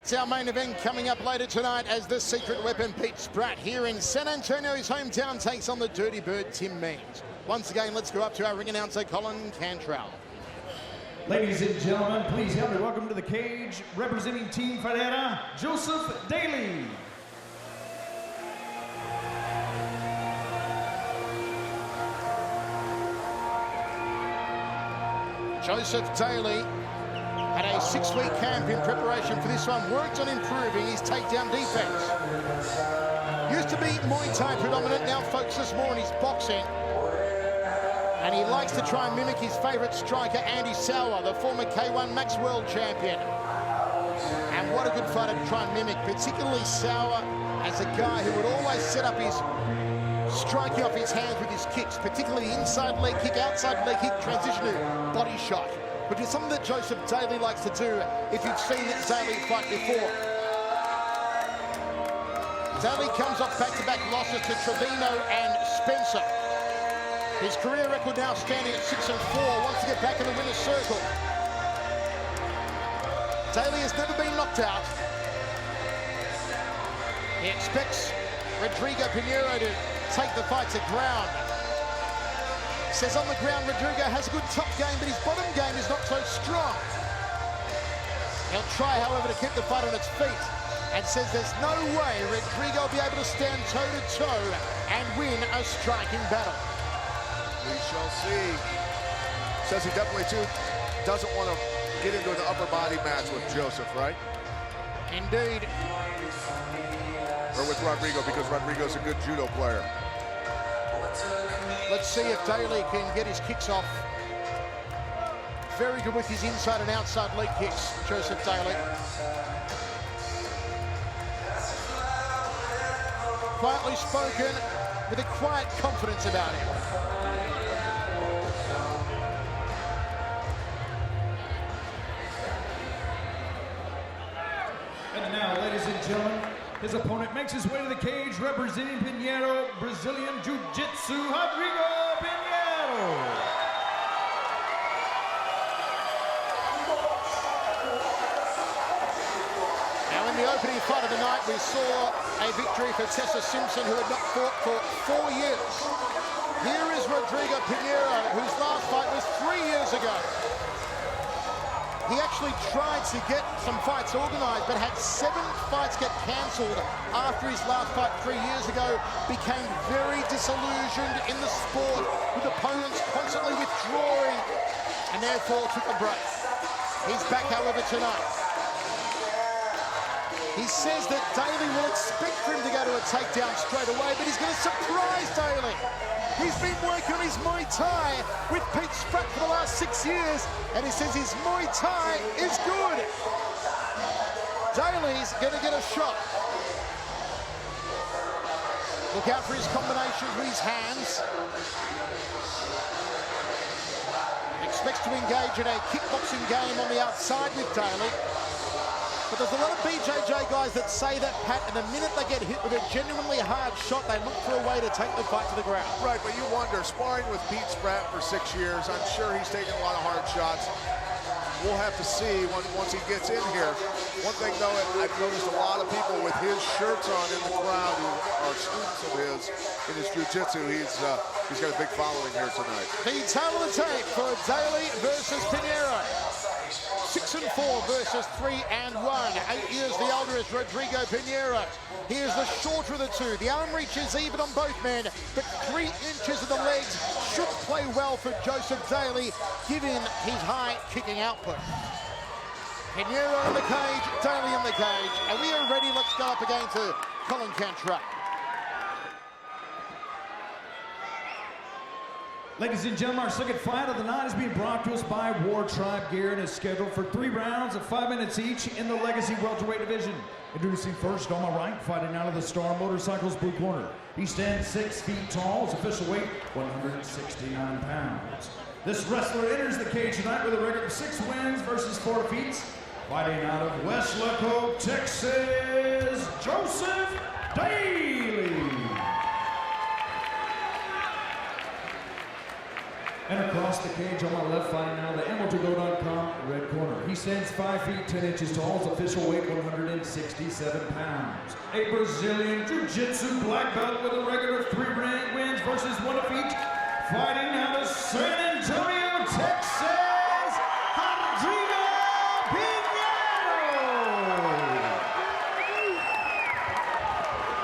It's our main event coming up later tonight as the secret weapon Pete Spratt here in San Antonio, his hometown, takes on the Dirty Bird Tim Means. Once again, let's go up to our ring announcer, Colin Cantrell. Ladies and gentlemen, please help me welcome to the cage, representing Team Pinheiro, Joseph Daly. Joseph Daly had a 6-week camp in preparation for this one, worked on improving his takedown defense. Used to be Muay Thai predominant, now focuses more on his boxing. And he likes to try and mimic his favourite striker, Andy Sauer, the former K1 Max World Champion. And what a good fighter to try and mimic, particularly Sauer as a guy who would always set up his striking off his hands with his kicks, particularly the inside leg kick, outside leg kick, transition to body shot, which is something that Joseph Daly likes to do if you've seen Daly fight before. Daly comes off back-to-back losses to Trevino and Spencer. His career record now standing at 6-4, wants to get back in the winner's circle. Daly has never been knocked out. He expects Rodrigo Pinheiro to take the fight to ground. Says on the ground Rodrigo has a good top game, but his bottom game is not so strong. He'll try, however, to keep the fight on its feet, and says there's no way Rodrigo will be able to stand toe-to-toe and win a striking battle. We shall see. Says he definitely, too, doesn't want to get into an upper body match with Joseph, right? Indeed. Or with Rodrigo, because Rodrigo's a good judo player. Let's see if Daly can get his kicks off. Very good with his inside and outside leg kicks, Joseph Daly. Quietly spoken, with a quiet confidence about him. And now, ladies and gentlemen, his opponent makes his way to the cage, representing Pinheiro, Brazilian Jiu-Jitsu, Rodrigo Pinheiro. Now, in the opening fight of the night, we saw a victory for Tessa Simpson, who had not fought for 4 years. Here is Rodrigo Pinheiro, whose last fight was 3 years ago. He actually tried to get some fights organised, but had 7 fights get cancelled after his last fight 3 years ago. Became very disillusioned in the sport, with opponents constantly withdrawing, and therefore took a break. He's back, however, tonight. He says that Daly will expect for him to go to a takedown straight away, but he's going to surprise Daly. He's been working on his Muay Thai with Pete Spratt for the last 6 years, and he says his Muay Thai is good. Daly's going to get a shot. Look out for his combinations with his hands. Expects to engage in a kickboxing game on the outside with Daly. But there's a lot of BJJ guys that say that, Pat, and the minute they get hit with a genuinely hard shot, they look for a way to take the fight to the ground. Right, but you wonder, sparring with Pete Spratt for 6 years, I'm sure he's taken a lot of hard shots. We'll have to see once he gets in here. One thing, though, I've noticed a lot of people with his shirts on in the crowd who are students of his in his jiu-jitsu. He's got a big following here tonight. The tail of the tape for Daly versus Pinheiro. 6-4 versus 3-1. 8 years the older is Rodrigo Pinheiro. He is the shorter of the two. The arm reach is even on both men, but 3 inches of the legs should play well for Joseph Daly, given his high kicking output. Pinheiro in the cage, Daly in the cage, and we are ready. Let's go up again to Colin Cantrell. Ladies and gentlemen, our second fight of the night is being brought to us by War Tribe Gear and is scheduled for 3 rounds of 5 minutes each in the Legacy welterweight division. Introducing first on my right, fighting out of the Star Motorcycles blue corner. He stands 6 feet tall, his official weight 169 pounds. This wrestler enters the cage tonight with a record of 6 wins versus 4 defeats. Fighting out of Weslaco, Texas, Joseph Daly. And across the cage on my left, fighting now, the ML2Go.com red corner. He stands 5 feet 10 inches tall, his official weight 167 pounds. A Brazilian Jiu-Jitsu black belt with a record of 3 wins versus 1 defeat. Fighting out of San Antonio, Texas, Rodrigo Pinheiro.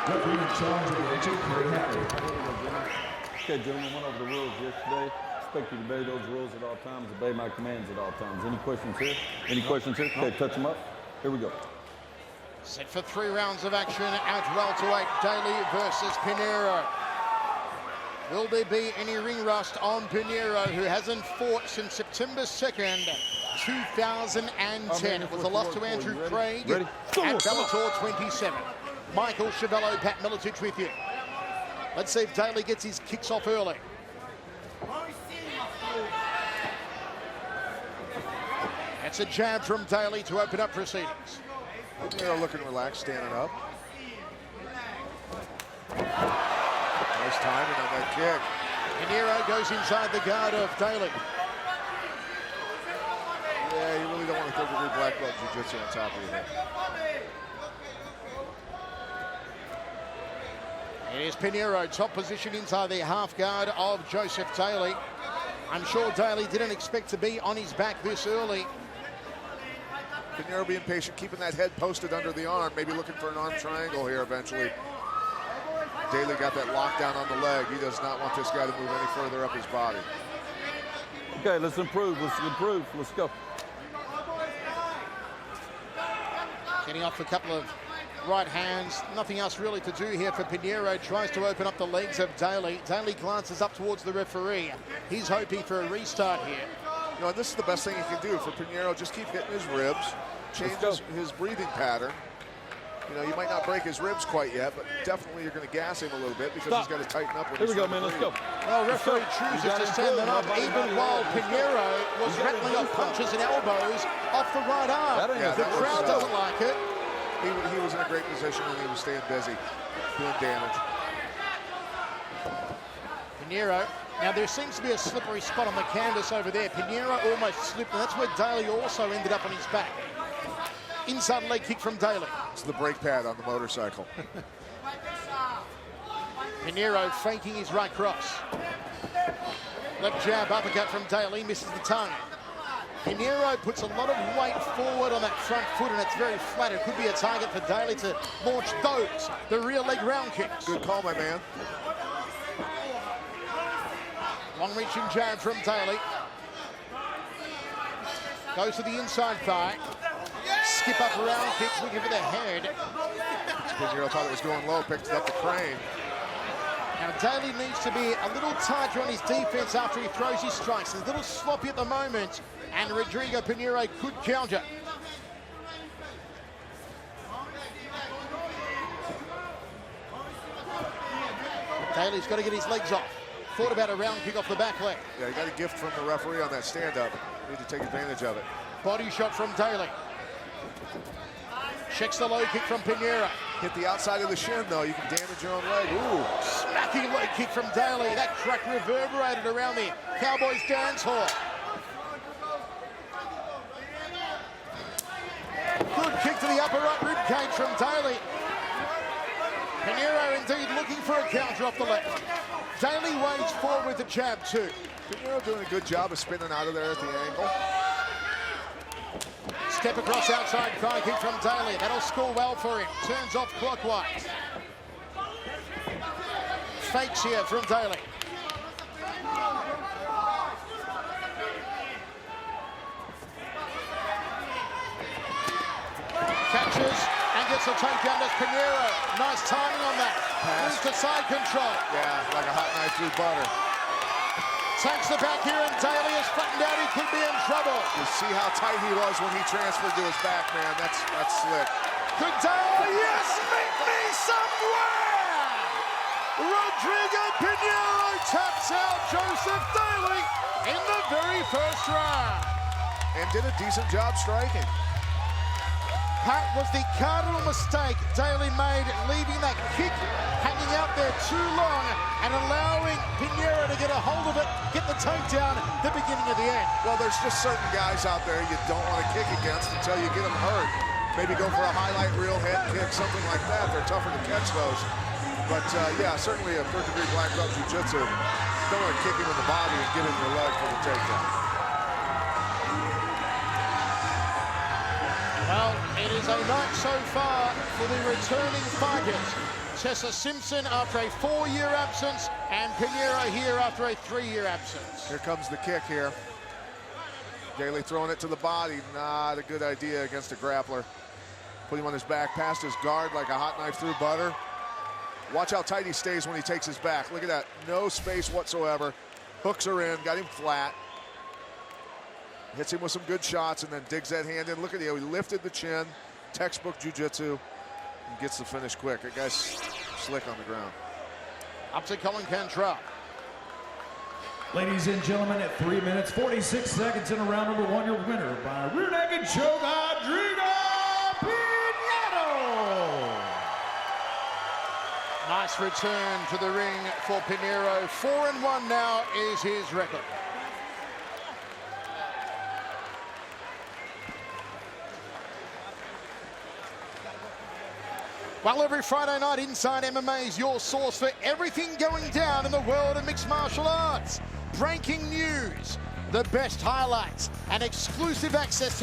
Referee in charge of the action, Kerry Hatley. Okay, gentlemen, went over the rules yesterday. Expect you to obey those rules at all times, obey my commands at all times. Any questions here? Any questions here? Okay, touch them up. Here we go. Set for 3 rounds of action at welterweight, Daly versus Pinheiro. Will there be any ring rust on Pinheiro, who hasn't fought since September 2nd, 2010? It was a loss to Andrew Craig at Bellator 27. Michael Chiavello, Pat Miletich with you. Let's see if Daly gets his kicks off early. That's a jab from Daly to open up proceedings. Pinheiro looking relaxed, standing up. Nice timing on that kick. Pinheiro goes inside the guard of Daly. Yeah, you really don't want a third-degree black belt jiu-jitsu on top of your head. It is Pinheiro, top position inside the half guard of Joseph Daly. I'm sure Daly didn't expect to be on his back this early. Pinheiro being patient, keeping that head posted under the arm, maybe looking for an arm triangle here eventually. Daly got that lockdown on the leg. He does not want this guy to move any further up his body. Okay, let's improve. Let's improve. Let's go. Getting off a couple of right hands. Nothing else really to do here for Pinheiro. Tries to open up the legs of Daly. Daly glances up towards the referee. He's hoping for a restart here. You know, and this is the best thing he can do for Pinheiro. Just keep hitting his ribs, change his breathing pattern. You know, you might not break his ribs quite yet, but definitely you're going to gas him a little bit because he's got to tighten up. Here we go, man. Let's go. Well, referee chooses to stand them up even while Pinheiro was rattling off punches and elbows off the right arm. The crowd doesn't like it. He was in a great position and he was staying busy, doing damage. Pinheiro. Now, there seems to be a slippery spot on the canvas over there. Pinheiro almost slipped, and that's where Daly also ended up on his back. Inside leg kick from Daly. It's the brake pad on the motorcycle. Pinheiro faking his right cross. Left jab, uppercut from Daly, misses the tongue. Pinheiro puts a lot of weight forward on that front foot, and it's very flat. It could be a target for Daly to launch those, the rear leg round kicks. Good call, my man. Long-reaching jab from Daly. Goes to the inside thigh. Skip up round kicks, looking for the head. Pinheiro thought it was going low, picked it up the crane. Now, Daly needs to be a little tighter on his defense after he throws his strikes. He's a little sloppy at the moment, and Rodrigo Pinheiro could counter. Daly's got to get his legs off. Thought about a round kick off the back leg. Yeah, he got a gift from the referee on that stand-up. Need to take advantage of it. Body shot from Daly. Checks the low kick from Pinheiro. Hit the outside of the shin, though. You can damage your own leg. Ooh, smacking leg kick from Daly. That crack reverberated around the Cowboys dance hall. Good kick to the upper right rib cage from Daly. Pinheiro indeed looking for a counter off the left. Daly wades forward with the jab too. Pinheiro doing a good job of spinning out of there at the angle. Step across outside thigh kick from Daly. That'll score well for him. Turns off clockwise. Fakes here from Daly. Catches and gets a takedown to Pinheiro. Nice timing on that. Moves to side control. Yeah, like a hot knife through butter. Takes the back here, and Daly is flattened out. He could be in trouble. You see how tight he was when he transferred to his back, man. That's slick. Could Daly, yes, meet me somewhere! Rodrigo Pinheiro taps out Joseph Daly in the very first round. And did a decent job striking. That was the cardinal mistake Daly made, leaving that kick hanging out there too long and allowing Pinheiro to get a hold of it, get the takedown at the beginning of the end. Well, there's just certain guys out there you don't want to kick against until you get them hurt. Maybe go for a highlight reel, head kick, something like that. They're tougher to catch those. But yeah, certainly a third-degree black belt jiu-jitsu. Don't want to kick him in the body and get him your leg for the takedown. Well, it is a night so far for the returning fighters. Tessa Simpson after a 4-year absence, and Pinheiro here after a 3-year absence. Here comes the kick here. Daly throwing it to the body. Not a good idea against a grappler. Put him on his back, past his guard like a hot knife through butter. Watch how tight he stays when he takes his back. Look at that, no space whatsoever. Hooks are in, got him flat. Hits him with some good shots and then digs that hand in. Look at him, he lifted the chin. Textbook jiu-jitsu. And gets the finish quick. That guy's slick on the ground. Up to Colin Cantrell. Ladies and gentlemen, at 3 minutes, 46 seconds in a round number 1, your winner by rear naked choke, Rodrigo Pinheiro. Nice return to the ring for Pinheiro. 4-1 now is his record. Well, every Friday night, Inside MMA is your source for everything going down in the world of mixed martial arts. Breaking news, the best highlights, and exclusive access to